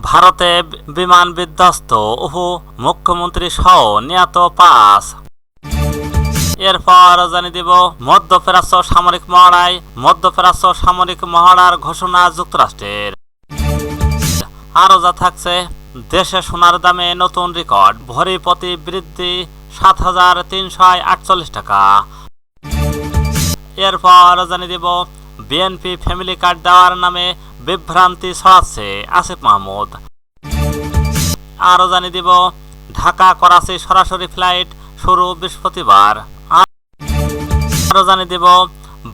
ভারতে বিমান বিধ্বস্ত, উপ মুখ্যমন্ত্রী সহ নিহত 5। এরপর জানিয়ে দিব মধ্যপ্রাচ্য সামরিক মহড়ায় মধ্যপ্রাচ্য সামরিক মহড়ার ঘোষণা যুক্তরাষ্ট্রের। আরও যা থাকছে, দেশে সোনার দামে নতুন রেকর্ড, ভরি প্রতি বৃদ্ধি 7,348 টাকা। এরপর জানিয়ে দিব বিএনপি ফ্যামিলি কার্ড দেওয়ার নামে বিভ্রান্তি ছড়াচ্ছে আসিফ মাহমুদ। আরও জানিয়ে দিব ঢাকা করাচি সরাসরি ফ্লাইট শুরু বৃহস্পতিবার। আরও জানিয়ে দিব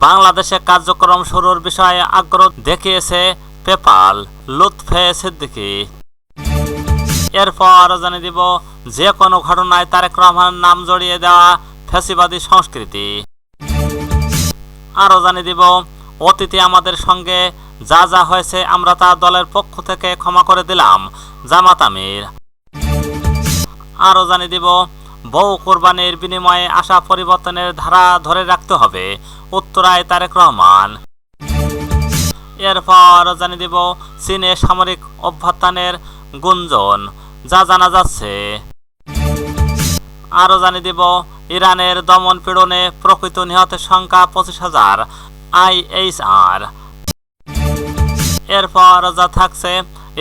বাংলাদেশে কার্যক্রম শুরুর বিষয়ে আগ্রহ দেখিয়েছে পেপাল, লুৎফে সিদ্দিকী। এরপর জানিয়ে দিব যে কোনো ঘটনায় তারেক রহমানের নাম জড়িয়ে দেওয়া ফ্যাসিবাদী সংস্কৃতি। আরও জানিয়ে দিব অতীতে আমাদের সঙ্গে যা যা হয়েছে আমরা তা দলের পক্ষ থেকে ক্ষমা করে দিলাম, জামাত আমির। আরও জানিয়ে দিব বহু কোরবানির বিনিময়ে আসা পরিবর্তনের ধারা ধরে রাখতে হবে, উত্তরায় তারেক রহমান। এরপর জানিয়ে দিব চীনে সামরিক অভ্যুত্থানের গুঞ্জন, যা জানা যাচ্ছে। আরও জানিয়ে দিব ইরানের দমন পীড়নে প্রকৃত নিহতের সংখ্যা 25,000 IHR। এরপর যা থাকছে,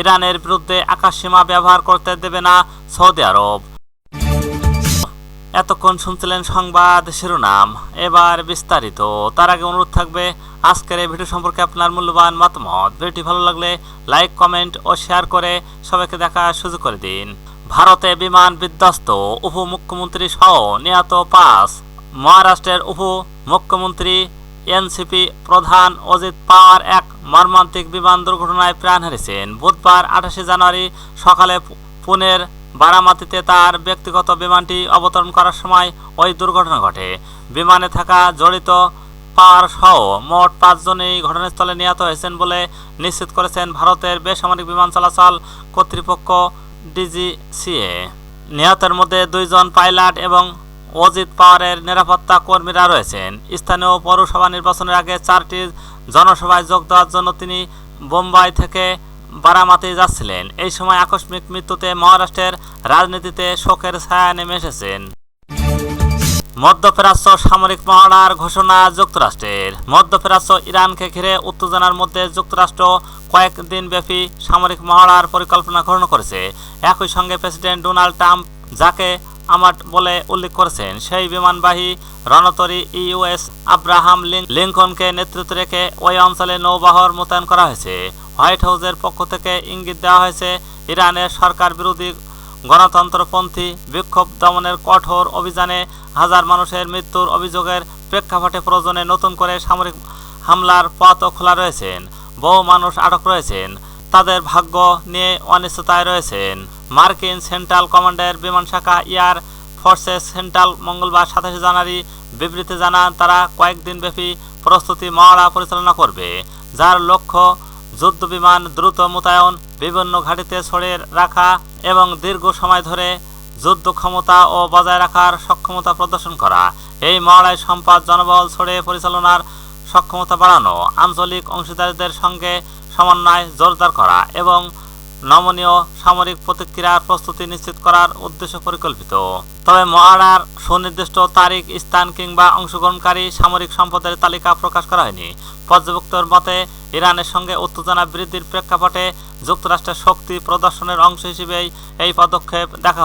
ইরানের বিরুদ্ধে আকাশসীমা ব্যবহার করতে দেবে না সৌদি আরব। এতক্ষণ শুনছিলেন সংবাদ শিরোনাম, এবার বিস্তারিত। তার আগে অনুরোধ থাকবে আজকের এই ভিডিও সম্পর্কে আপনার মূল্যবান মতামত। ভিডিওটি ভালো লাগলে লাইক, কমেন্ট ও শেয়ার করে সবাইকে দেখার সুযোগ করে দিন। ভারতে বিমান বিধ্বস্ত, উপ মুখ্যমন্ত্রী সহ নিহত 5। মহারাষ্ট্রের উপ মুখ্যমন্ত্রী এনসিপি প্রধান অজিত পাওয়ার এক মর্মান্তিক বিমান দুর্ঘটনায় প্রাণ হারিয়েছেন। বুধবার 28 জানুয়ারি সকালে পুনের বারামাতিতে তার ব্যক্তিগত বিমানটি অবতরণ করার সময় ওই দুর্ঘটনা ঘটে। বিমানে থাকা জড়িত পাওয়ার সহ মোট 5 জনই ঘটনাস্থলে নিহত হয়েছেন বলে নিশ্চিত করেছেন ভারতের বেসামরিক বিমান চলাচল কর্তৃপক্ষ ডিজিসিএ। নিহতের মধ্যে 2 জন পাইলট এবং অজিত পাওয়ারের নিরাপত্তা কর্মীরা রয়েছেন। স্থানীয় পৌরসভা নির্বাচনের আগে 4টি জনসভায় যোগ দেওয়ার জন্য তিনি বোম্বাই থেকে বারামাতি যাচ্ছিলেন। এই সময় আকস্মিক মৃত্যুতে মহারাষ্ট্রের রাজনীতিতে শোকের ছায়া নেমে এসেছেন। মধ্যপ্রাচ্য সামরিক মহড়ার ঘোষণা যুক্তরাষ্ট্রের। মধ্যপ্রাচ্য ইরানকে ঘিরে উত্তেজনার মধ্যে যুক্তরাষ্ট্র কয়েকদিন ব্যাপী সামরিক মহড়ার পরিকল্পনা গ্রহণ করেছে। একই সঙ্গে প্রেসিডেন্ট ডোনাল্ড ট্রাম্প যাকে আমাট বলে উল্লেখ করেছেন, সেই বিমানবাহী রণতরী ইউএস আব্রাহাম লিঙ্কনকে নেতৃত্ব রেখে ওই অঞ্চলে নৌবহর মোতায়েন করা হয়েছে। হোয়াইট হাউসের পক্ষ থেকে ইঙ্গিত দেওয়া হয়েছে, ইরানের সরকার বিরোধী গণতন্ত্রপন্থী বিক্ষোভ দমনের কঠোর অভিযানে হাজার মানুষের মৃত্যুর অভিযোগের প্রেক্ষাপটে প্রয়োজনে নতুন করে সামরিক হামলার পথও খোলা রয়েছেন। বহু মানুষ আটক রয়েছেন, তাদের ভাগ্য নিয়ে অনিশ্চয়তায় রয়েছেন। মার্কিন সেন্ট্রাল কমান্ডের বিমান শাখা এয়ার ফোর্সেস সেন্ট্রাল মঙ্গলবার 27 জানুয়ারি বিবৃতি জানান, তারা কয়েকদিন ব্যাপী প্রস্তুতি মহড়া পরিচালনা করবে, যার লক্ষ্য যুদ্ধ বিমান দ্রুত মোতায়েন, বিভিন্ন ঘাঁটিতে ছড়িয়ে রাখা এবং দীর্ঘ সময় ধরে যুদ্ধ ক্ষমতা ও বজায় রাখার সক্ষমতা প্রদর্শন করা। এই মহড়ায় সম্পদ জনবল ছড়িয়ে পরিচালনার সক্ষমতা বাড়ানো, আঞ্চলিক অংশীদারদের সঙ্গে সমন্বয় জোরদার করা এবং নমনীয় সামরিক প্রতিক্রিয়ার প্রস্তুতি নিশ্চিত করার উদ্দেশ্য পরিকল্পিত। তবে মহড়ার সুনির্দিষ্ট তারিখ, স্থান কিংবা অংশগ্রহণকারী সামরিক সম্পদের তালিকা প্রকাশ করা হয়নি। পর্যবেক্ষকদের মতে, ইরানের সঙ্গে উত্তেজনা বৃদ্ধির প্রেক্ষাপটে যুক্তরাষ্ট্রের শক্তি প্রদর্শনের অংশ হিসেবেই এই পদক্ষেপ দেখা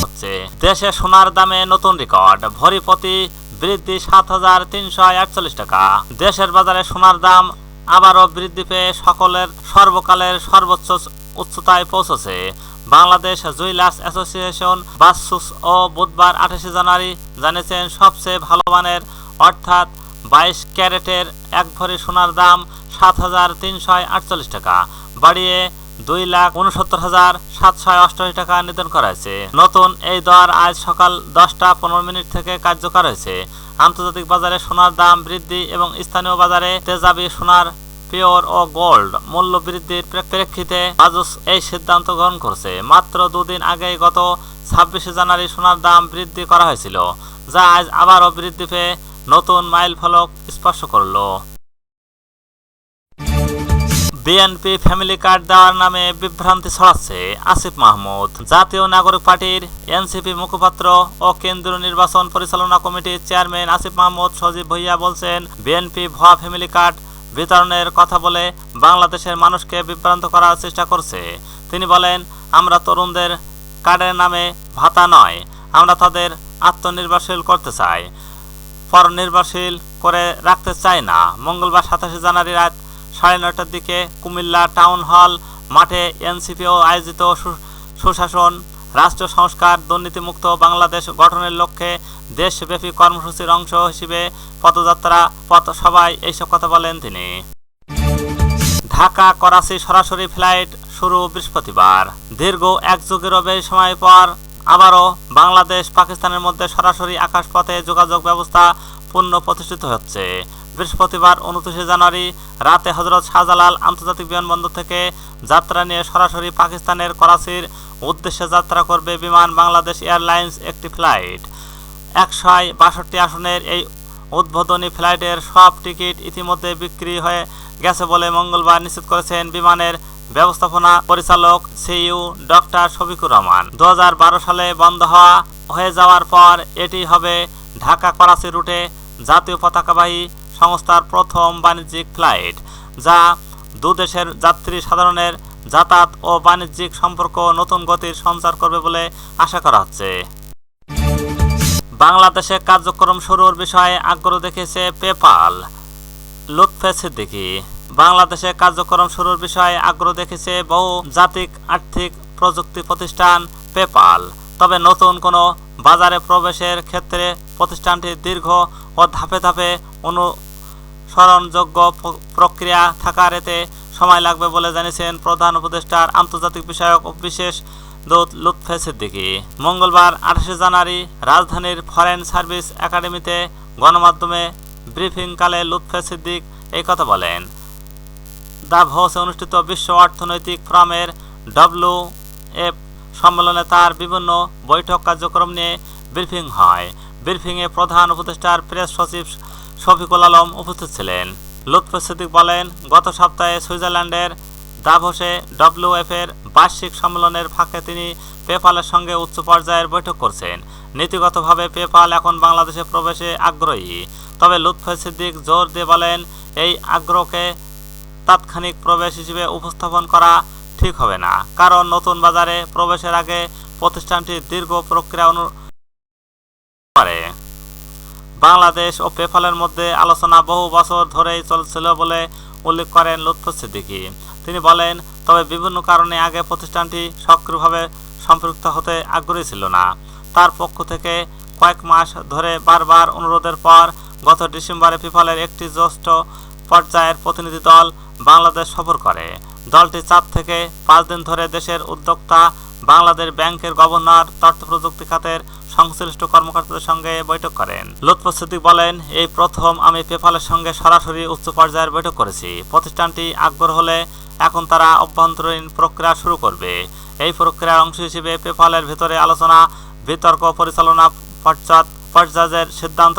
হচ্ছে। দেশে সোনার দামে নতুন রেকর্ড, ভরি প্রতি বৃদ্ধি 7,348 টাকা। দেশের বাজারে সোনার দাম আবারও বৃদ্ধি পেয়ে সর্বকালের সর্বোচ্চ উচ্চতায় পৌঁছেছে। বাংলাদেশ জুয়েলার্স অ্যাসোসিয়েশন বাসসুস ও বুধবার 28 জানুয়ারি জানিয়েছেন, সবচেয়ে ভালো মানের অর্থাৎ 22 ক্যারেটের 1 ভরি সোনার দাম 7,348 টাকা বাড়িয়ে 2,69,788 টাকা নির্ধারণ করা হয়েছে। নতুন এই দর আজ সকাল 10টা 15 থেকে কার্যকর হয়েছে। আন্তর্জাতিক বাজারে সোনার দাম বৃদ্ধি এবং স্থানীয় বাজারে তেজাবি সোনার পিওর ও গোল্ড মূল্য বৃদ্ধির প্রেক্ষিতে বাজুস এই সিদ্ধান্ত গ্রহণ করেছে। মাত্র 2 দিন আগেই গত 26 জানুয়ারি সোনার দাম বৃদ্ধি করা হয়েছিল, যা আজ আবারও বৃদ্ধি পেয়ে নতুন মাইল ফলক স্পর্শ করল। বিএনপি ফ্যামিলি কার্ড দেওয়ার নামে বিভ্রান্তি ছড়াচ্ছে আসিফ মাহমুদ। জাতীয় নাগরিক পার্টির এনসিপি মুখপাত্র ও কেন্দ্রীয় নির্বাচন পরিচালনা কমিটির চেয়ারম্যান আসিফ মাহমুদ সজীব ভুঁইয়া বলছেন, বিএনপি ভুয়া ফ্যামিলি কার্ড বিতরণের কথা বলে বাংলাদেশের মানুষকে বিভ্রান্ত করার চেষ্টা করছে। তিনি বলেন, আমরা তরুণদের কার্ডের নামে ভাতা নয়, আমরা তাদের আত্মনির্ভরশীল করতে চাই, পরনির্ভরশীল করে রাখতে চাই না। মঙ্গলবার 27 জানুয়ারি রাত 9:30টার দিকে কুমিল্লা টাউন হল মাঠে এনসিপিও আয়োজিত সুশাসন, রাষ্ট্র সংস্কার, দুর্নীতিমুক্ত বাংলাদেশ গঠনের লক্ষ্যে দেশব্যাপী কর্মসূচির অংশ হিসেবে পথসভায় এইসব কথা বলেন তিনি। ঢাকা করাচি সরাসরি ফ্লাইট শুরু বৃহস্পতিবার। দীর্ঘ এক যুগেরও বেশি সময় পর আবারও বাংলাদেশ পাকিস্তানের মধ্যে সরাসরি আকাশপথে যোগাযোগ ব্যবস্থা পুনঃপ্রতিষ্ঠিত হচ্ছে। বৃহস্পতিবার 29 জানুয়ারি রাতে হযরত শাহজালাল আন্তর্জাতিক বিমানবন্দর থেকে যাত্রা নিয়ে সরাসরি পাকিস্তানের করাচির উদ্দেশ্যে যাত্রা করবে বিমান বাংলাদেশ এয়ারলাইন্স একটি ফ্লাইট। 162 আসনের এই উদ্বোধনী ফ্লাইটের সব টিকিট ইতিমধ্যে বিক্রি হয়ে গেছে বলে মঙ্গলবার নিশ্চিত করেছেন বিমানের ব্যবস্থাপনা পরিচালক সিইও ডক্টর শফিকুর রহমান। 2012 সালে বন্ধ হয়ে যাওয়ার পর এটি হবে ঢাকা করাচি রুটে জাতীয় পতাকাবাহী সংস্থার প্রথম বাণিজ্যিক ফ্লাইট, যা দুদেশের যাত্রী সাধারণের যাতায়াত ও বাণিজ্যিক সম্পর্ক নতুন গতির সঞ্চার করবে বলে আশা করা হচ্ছে। বাংলাদেশে কার্যক্রম শুরুর বিষয়ে আগ্রহ দেখিয়েছে পেপাল, লুৎফে সিদ্দিকী। বাংলাদেশে কার্যক্রম শুরুর বিষয়ে আগ্রহ দেখেছে বহুজাতিক আর্থিক প্রযুক্তি প্রতিষ্ঠান পেপাল। তবে নতুন কোনো বাজারে প্রবেশের ক্ষেত্রে প্রতিষ্ঠানটি দীর্ঘ ও ধাপে ধাপে অনুসরণযোগ্য প্রক্রিয়া থাকার এতে সময় লাগবে বলে জানিয়েছেন প্রধান উপদেষ্টার আন্তর্জাতিক বিষয়ক বিশেষ দূত লুৎফে সিদ্দিকী। মঙ্গলবার 28 জানুয়ারি রাজধানীর ফরেন সার্ভিস একাডেমিতে গণমাধ্যমে ব্রিফিংকালে লুৎফে সিদ্দিক এই কথা বলেন। দাভোসে অনুষ্ঠিত বিশ্ব অর্থনৈতিক ফোরামের WF সম্মেলনে তার বিভিন্ন বৈঠক কার্যক্রম নিয়ে ব্রিফিং হয়। ব্রিফিংয়ে প্রধান উপদেষ্টার প্রেস সচিব শফিকুল আলম উপস্থিত ছিলেন। লুৎফে সিদ্দিক বলেন, গত সপ্তাহে সুইজারল্যান্ডের দাভোসে WF এর বার্ষিক সম্মেলনের ফাঁকে তিনি পেপালের সঙ্গে উচ্চ পর্যায়ের বৈঠক করছেন। নীতিগতভাবে পেপাল এখন বাংলাদেশে প্রবেশে আগ্রহী। তবে লুৎফে সিদ্দিক জোর দিয়ে বলেন, এই আগ্রহকে তাৎক্ষণিক প্রবেশ হিসেবে উপস্থাপন করা ঠিক হবে না, কারণ নতুন বাজারে প্রবেশের আগে প্রতিষ্ঠানটি দীর্ঘ প্রক্রিয়া করে। বাংলাদেশ ও পেপালের মধ্যে আলোচনা বহু বছর ধরেই চলছিল বলে উল্লেখ করেন লুৎফে সিদ্দিকী। তিনি বলেন, তবে বিভিন্ন কারণে আগে প্রতিষ্ঠানটি সক্রিয়ভাবে সম্পৃক্ত হতে আগ্রহী ছিল না। তার পক্ষ থেকে কয়েক মাস ধরে বারবার অনুরোধের পর গত ডিসেম্বরে পেপালের একটি জ্যেষ্ঠ পর্যায়ের প্রতিনিধি দল বাংলাদেশ সফর করে। দলটি 4 থেকে 5 দিন ধরে দেশের উদ্যোক্তা, বাংলাদেশ ব্যাংকের গভর্নর, তথ্য প্রযুক্তি খাতের সংশ্লিষ্ট কর্মকর্তাদের সঙ্গে বৈঠক করেন। লুৎফে সিদ্দিক বলেন, এই প্রথম আমি পেপালের সঙ্গে সরাসরি উচ্চ পর্যায়ের বৈঠক করেছি। প্রতিষ্ঠানটি আগ্রহ হলে এখন তারা অভ্যন্তরীণ প্রক্রিয়া শুরু করবে। এই প্রক্রিয়ার অংশ হিসেবে পেপালের ভেতরে আলোচনা, বিতর্ক পরিচালনা পর্যায়ের সিদ্ধান্ত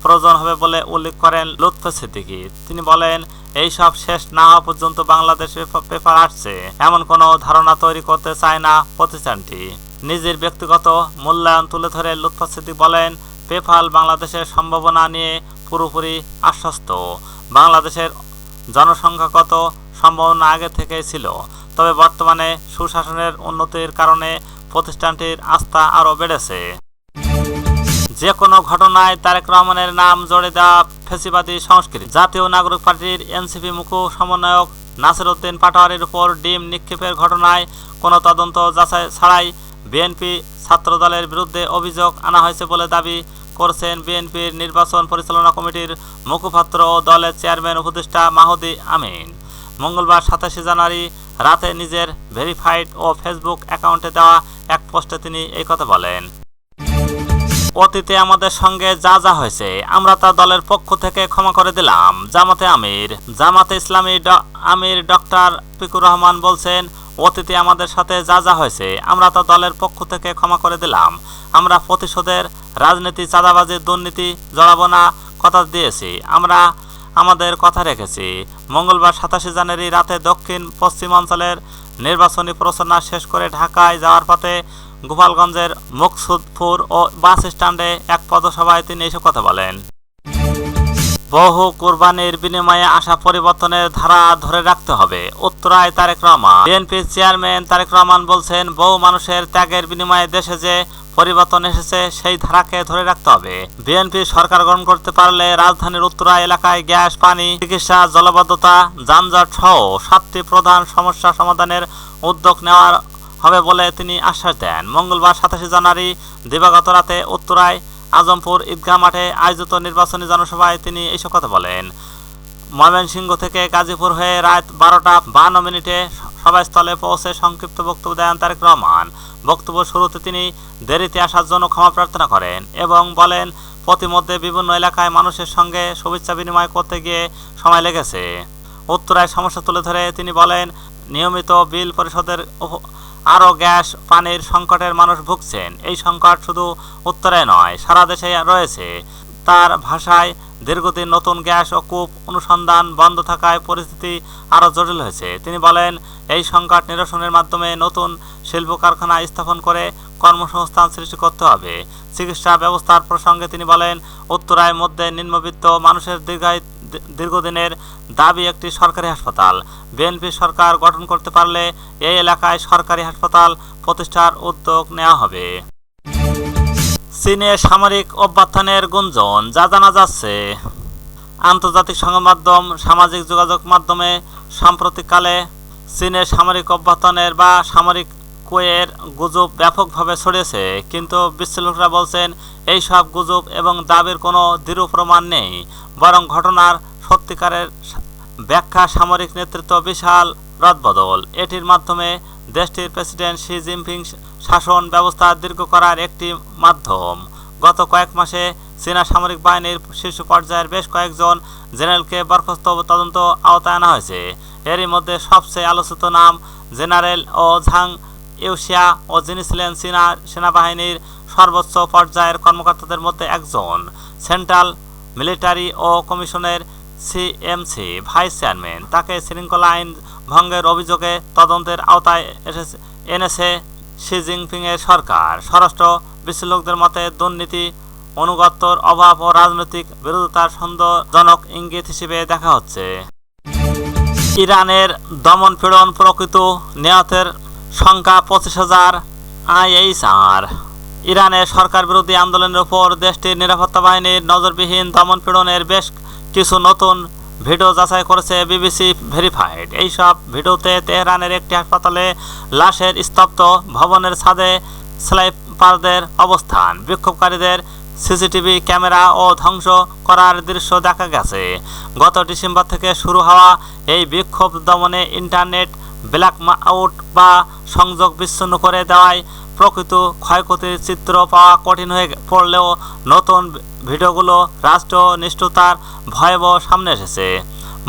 প্রয়োজন হবে বলে উল্লেখ করেন লুৎফে সিদ্দিকী। তিনি বলেন, এই সব শেষ না হওয়া পর্যন্ত বাংলাদেশে পেপার আসছে এমন কোনো ধারণা তৈরি করতে চায় না প্রতিষ্ঠানটি। নিজের ব্যক্তিগত মূল্যায়ন তুলে ধরে লুৎফে সিদ্দিক বলেন, পেপাল বাংলাদেশের সম্ভাবনা নিয়ে পুরোপুরি আশ্বস্ত। বাংলাদেশের জনসংখ্যাগত সম্ভাবনা আগে থেকেই ছিল, তবে বর্তমানে সুশাসনের উন্নতির কারণে প্রতিষ্ঠানটির আস্থা আরও বেড়েছে। যে কোনো ঘটনায় তারেক রহমানের নাম জড়িয়ে দেওয়া ফ্যাসিবাদী সংস্কৃতি। জাতীয় নাগরিক পার্টির এনসিপি মুখ্য সমন্বয়ক নাসির উদ্দিন পাটোয়ারির উপর ডিম নিক্ষেপের ঘটনায় কোনো তদন্ত যাচাই ছাড়াই বিএনপি ছাত্রদলের বিরুদ্ধে অভিযোগ আনা হয়েছে বলে দাবি করেছেন বিএনপির নির্বাচন পরিচালনা কমিটির মুখপাত্র ও দলের চেয়ারম্যান উপদেষ্টা মাহদি আমিন। মঙ্গলবার 27 জানুয়ারি রাতে নিজের ভেরিফাইড ও ফেসবুক অ্যাকাউন্টে দেওয়া এক পোস্টে তিনি এই কথা বলেন। অতীতে আমাদের সঙ্গে যা যা হয়েছে আমরা তা দলের পক্ষ থেকে ক্ষমা করে দিলাম। জামাতে ইসলামী আমির ডক্টর শফিকুর রহমান বলছেন, অতীতে আমাদের সাথে যা যা হয়েছে আমরা তা দলের পক্ষ থেকে ক্ষমা করে দিলাম। আমরা প্রতিশোধের রাজনীতি, চাঁদাবাজি, দুর্নীতি জড়াবো না কথা দিয়েছি। আমাদের কথা রেখেছি। মঙ্গলবার 27 জানুয়ারি রাতে দক্ষিণ পশ্চিমাঞ্চলের নির্বাচনী প্রচারণা শেষ করে ঢাকায় যাওয়ার পথে গোপালগঞ্জের মুকসুদপুর ও বাস স্ট্যান্ডে এক পথসভায় তিনি এসব কথা বলেন। বহু কোরবানির বিনিময়ে আসা পরিবর্তনের ধারা ধরে রাখতে হবে, উত্তরায় তারেক রহমান। বিএনপির চেয়ারম্যান তারেক রহমান বলছেন, বহু মানুষের ত্যাগের বিনিময়ে দেশে যে পরিবর্তন এসেছে সেই ধারাকে ধরে রাখতে হবে। বিএনপি সরকার গঠন করতে পারলে রাজধানীর উত্তরা এলাকায় গ্যাস, পানি, চিকিৎসা, জলাবদ্ধতা, যানজট সহ 7টি প্রধান সমস্যা সমাধানের উদ্যোগ নেওয়ার হবে বলে তিনি আশ্বাস দেন। মঙ্গলবার 27 জানুয়ারি দিবাগত রাতে উত্তরায় আজমপুর ঈদগাহ মাঠে আয়োজিত নির্বাচনী জনসভায় তিনি এইসব কথা বলেন। ময়মনসিংহ থেকে গাজীপুর হয়ে রাত 12:52 সভাস্থলে পৌঁছে সংক্ষিপ্ত বক্তব্য দেন তারেক রহমান। বক্তব্য শুরুতে তিনি দেরিতে আসার জন্য ক্ষমা প্রার্থনা করেন এবং বলেন, প্রতিমধ্যে বিভিন্ন এলাকায় মানুষের সঙ্গে শুভেচ্ছা বিনিময় করতে গিয়ে সময় লেগেছে। উত্তরায় সমস্যা তুলে ধরে তিনি বলেন, নিয়মিত বিল পরিশোধের আরও গ্যাস, পানির সংকটের মানুষ ভুগছেন। এই সংকট শুধু উত্তরায় নয়, সারা দেশে রয়েছে। তার ভাষায়, দীর্ঘদিন নতুন গ্যাস ও কূপ অনুসন্ধান বন্ধ থাকায় পরিস্থিতি আরও জটিল হয়েছে। তিনি বলেন, এই সংকট নিরসনের মাধ্যমে নতুন শিল্প কারখানা স্থাপন করে কর্মসংস্থান সৃষ্টি করতে হবে। চিকিৎসা ব্যবস্থার প্রসঙ্গে তিনি বলেন, উত্তরায় মধ্যে নিম্নবিত্ত মানুষের দীর্ঘদিনের দাবি একটি সরকারি হাসপাতাল। বিএনপি সরকার গঠন করতে পারলে এই এলাকায় সরকারি হাসপাতাল প্রতিষ্ঠার উদ্যোগ নেওয়া হবে। চীনে সামরিক অভ্যুত্থানের গুঞ্জন যা জানা যাচ্ছে। আন্তর্জাতিক সংবাদ মাধ্যম, সামাজিক যোগাযোগ মাধ্যমে সাম্প্রতিককালে চীনের সামরিক অভ্যুত্থানের বা সামরিক কুয়ের গুজব ব্যাপকভাবে ছড়িয়েছে, কিন্তু বিশ্লেষকরা বলছেন এই সব গুজব এবং দাবির কোনো দৃঢ় প্রমাণ নেই, বরং ঘটনার সত্যিকারের ব্যাখ্যা সামরিক নেতৃত্ব বিশাল রদবদল। এটির মাধ্যমে দেশটির প্রেসিডেন্ট শি জিনপিং শাসন ব্যবস্থা দীর্ঘ করার একটি মাধ্যম। গত কয়েক মাসে চীনা সামরিক বাহিনীর শীর্ষ পর্যায়ের বেশ কয়েকজন জেনারেলকে বরখাস্ত তদন্ত আওতায় আনা হয়েছে। এরই মধ্যে সবচেয়ে আলোচিত নাম জেনারেল ঝাং ইউশিয়া ও যিনি ছিলেন চীনা সেনাবাহিনীর সর্বোচ্চ পর্যায়ের কর্মকর্তাদের মধ্যে একজন। সেন্ট্রাল মিলিটারি ও কমিশনের সিএমসি ভাইস চেয়ারম্যান। তাকে শৃঙ্খলা আইন ভঙ্গের অভিযোগে তদন্তের আওতায় এনেছে শি জিনপিংয়ের সরকার। স্বরাষ্ট্র বিশ্লেষকদের মতে দুর্নীতি, অনুগত্যর অভাব ও রাজনৈতিক বিরোধিতার সন্দেহজনক ইঙ্গিত হিসেবে দেখা হচ্ছে। ইরানের দমনপীড়ন প্রকৃত নিহতের সংখ্যা 25,000 IHR। ইরানের সরকার বিরোধী আন্দোলনের উপর দেশটির নিরাপত্তা বাহিনীর নজরবিহীন দমনপীড়নের বেশ কিছু নতুন ভিডিও যাচাই করেছে বিবিসি ভেরিফাইড। এইসব ভিডিওতে তেহরানের একটি হাসপাতালে লাশের স্তব্ধ, ভবনের ছাদে স্নাইপারদের অবস্থান, বিক্ষোভকারীদের সিসিটিভি ক্যামেরা ও ধ্বংস করার দৃশ্য দেখা গেছে। গত ডিসেম্বর থেকে শুরু হওয়া এই বিক্ষোভ দমনে ইন্টারনেট ব্ল্যাকআউট বা সংযোগ বিচ্ছিন্ন করে দেওয়ায় প্রকৃত ক্ষয়ক্ষতির চিত্র পাওয়া কঠিন হয়ে পড়লেও নতুন ভিডিওগুলো রাষ্ট্র নিষ্ঠুরতার ভয়াবহ সামনে এসেছে।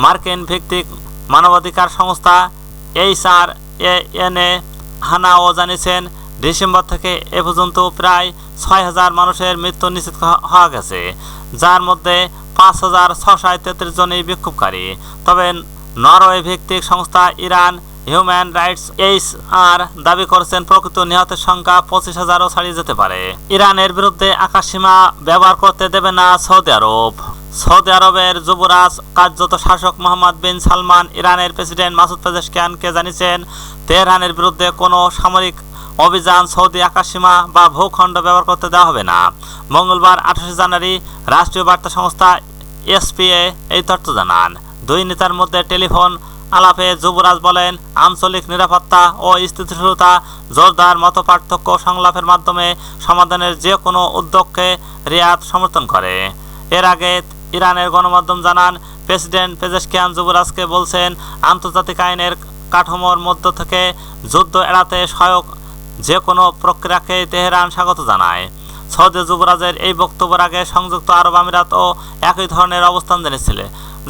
মার্কিন ভিত্তিক মানবাধিকার সংস্থা HRAN হানাও জানিয়েছেন, ডিসেম্বর থেকে এ পর্যন্ত প্রায় 6,000 মানুষের মৃত্যু নিশ্চিত হওয়া গেছে, যার মধ্যে 5,633 জনই বিক্ষোভকারী। তবে নরওয়ে ভিত্তিক সংস্থা ইরান হিউম্যান রাইটস HR দাবি করেছেন প্রকৃত নিহতের সংখ্যা 25,000ও ছাড়িয়ে যেতে পারে। ইরানের বিরুদ্ধে আকাশসীমা ব্যবহার করতে দেবে না সৌদি আরব। সৌদি আরবের যুবরাজ কার্যত শাসক মোহাম্মদ বিন সালমান ইরানের প্রেসিডেন্ট মাসুদ পেজেশকিয়ানকে জানিয়েছেন, তেহরানের বিরুদ্ধে কোনো সামরিক অভিযান সৌদি আকাশসীমা বা ভূখণ্ড ব্যবহার করতে দেওয়া হবে না। মঙ্গলবার 28 জানুয়ারি রাষ্ট্রীয় বার্তা সংস্থা SPA এই তথ্য জানান। দুই নেতার মধ্যে টেলিফোন আলাপে যুবরাজ বলেন, আঞ্চলিক নিরাপত্তা ও স্থিতিশীলতা জোরদার মতপার্থক্য সংলাপের মাধ্যমে সমাধানের যে কোনো উদ্যোগকে রিয়াদ সমর্থন করে। এর আগে ইরানের গণমাধ্যম জানান, প্রেসিডেন্ট পেজেশকিয়ান যুবরাজকে বলছেন, আন্তর্জাতিক আইনের কাঠামোর মধ্য থেকে যুদ্ধ এড়াতে সহায়ক যে কোনো প্রক্রিয়াকে তেহরান স্বাগত জানায়। সৌদি যুবরাজের এই বক্তব্যের আগে সংযুক্ত আরব আমিরাতও একই ধরনের অবস্থান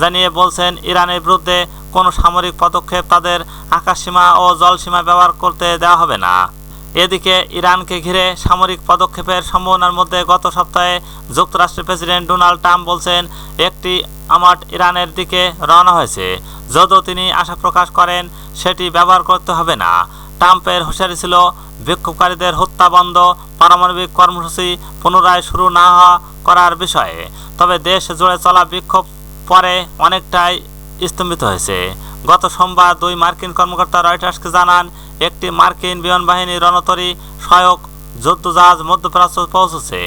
জানিয়ে বলছেন, ইরানের বিরুদ্ধে কোনো সামরিক পদক্ষেপ তাদের আকাশসীমা ও জলসীমা ব্যবহার করতে দেওয়া হবে না। এদিকে ইরানকে ঘিরে সামরিক পদক্ষেপের সম্ভাবনার মধ্যে গত সপ্তাহে যুক্তরাষ্ট্রের প্রেসিডেন্ট ডোনাল্ড ট্রাম্প বলছেন একটি আমাট ইরানের দিকে রওনা হয়েছে, যদিও তিনি আশা প্রকাশ করেন সেটি ব্যবহার করতে হবে না। ট্রাম্পের হুঁশিয়ারি ছিল বিক্ষোভকারীদের হত্যা বন্ধ, পারমাণবিক কর্মসূচি পুনরায় শুরু না করার বিষয়ে। তবে দেশ জুড়ে চলা বিক্ষোভ পরে অনেকটাই স্তম্ভিত হয়েছে। গত সোমবার 2 মার্কিন কর্মকর্তা রয়টার্সকে জানান একটি মার্কিন বিমানবাহিনীর রণতরী সহায়ক যুদ্ধজাহাজ মধ্যপ্রাচ্য পৌঁছেছে।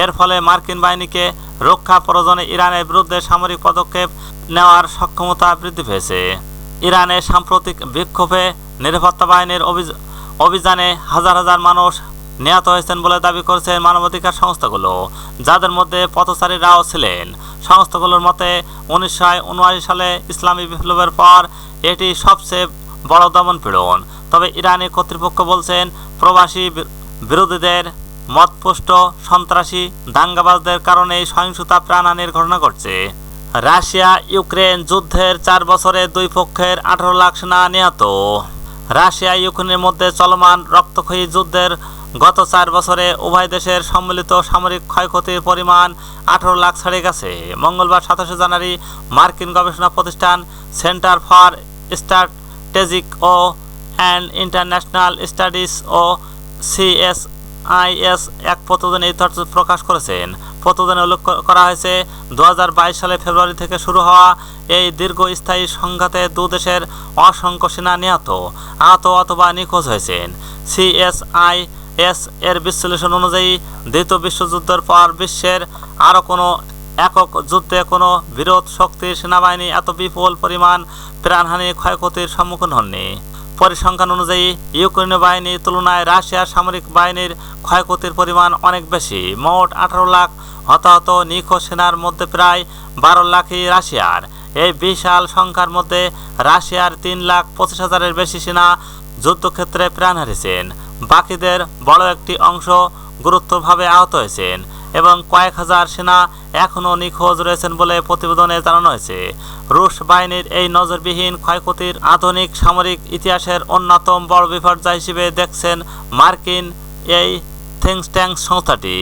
এর ফলে মার্কিন বাহিনীকে রক্ষা প্রয়োজনে ইরানের বিরুদ্ধে সামরিক পদক্ষেপ নেওয়ার সক্ষমতা বৃদ্ধি পেয়েছে। ইরানের সাম্প্রতিক বিক্ষোভে নিরাপত্তা বাহিনীর অভিযানে হাজার হাজার মানুষ নিহত হয়েছেন বলে দাবি করেছে মানবাধিকার সংস্থাগুলো, যাদের মধ্যে পথচারীরাও ছিলেন। সংস্থাগুলোর মতে 1979 সালে ইসলামী বিপ্লবের পর এটি সবচেয়ে বড় দমনপীড়ন। তবে ইরানি কর্তৃপক্ষ বলছেন প্রবাসী বিরোধীদের মতপুষ্ট সন্ত্রাসী দাঙ্গাবাজদের কারণে সহিংসতা প্রাণহানির ঘটনা ঘটছে। রাশিয়া ইউক্রেন যুদ্ধের 4 বছরে 2 পক্ষের 18 লাখ সেনা নিহত। রাশিয়া ইউক্রেনের মধ্যে চলমান রক্তক্ষয়ী যুদ্ধের গত 4 বছরে উভয় দেশের সম্মিলিত সামরিক ক্ষয়ক্ষতির পরিমাণ 18 লাখ ছাড়িয়ে গেছে। মঙ্গলবার 27 জানুয়ারি মার্কিন গবেষণা প্রতিষ্ঠান Center for Strategic and International Studies ও CSIS এক প্রতিবেদনে এই তথ্য প্রকাশ করেছেন। প্রতিবেদনে উল্লেখ করা হয়েছে 2022 সালে ফেব্রুয়ারি থেকে শুরু হওয়া এই দীর্ঘস্থায়ী সংঘাতে 2 দেশের অসংখ্য সেনা নিহত, আহত অথবা নিখোঁজ হয়েছেন। CSIS এর বিশ্লেষণ অনুযায়ী দ্বিতীয় বিশ্বযুদ্ধের পর বিশ্বের আরও কোনো একক যুদ্ধে কোনো বিরোধ শক্তির সেনাবাহিনী এত বিপুল পরিমাণ প্রাণহানি ক্ষয়ক্ষতির সম্মুখীন হননি। পরিসংখ্যান অনুযায়ী ইউক্রেনীয় বাহিনীর তুলনায় রাশিয়ার সামরিক বাহিনীর ক্ষয়ক্ষতির পরিমাণ অনেক বেশি। মোট 18 লাখ হতাহত নিখোঁজ সেনার মধ্যে প্রায় 12 লাখই রাশিয়ার। এই বিশাল সংখ্যার মধ্যে রাশিয়ার 3,25,000-এর বেশি সেনা যুদ্ধক্ষেত্রে প্রাণ হারিয়েছেন। বাকিদের বড় একটি অংশ গুরুতরভাবে আহত হয়েছেন এবং কয়েক হাজার সেনা এখনও নিখোঁজ রয়েছেন বলে প্রতিবেদনে জানানো হয়েছে। রুশ বাহিনীর এই নজিরবিহীন ক্ষয়ক্ষতির আধুনিক সামরিক ইতিহাসের অন্যতম বড় বিপর্যয় হিসেবে দেখছেন মার্কিন এই থিঙ্ক ট্যাঙ্ক সংস্থাটি।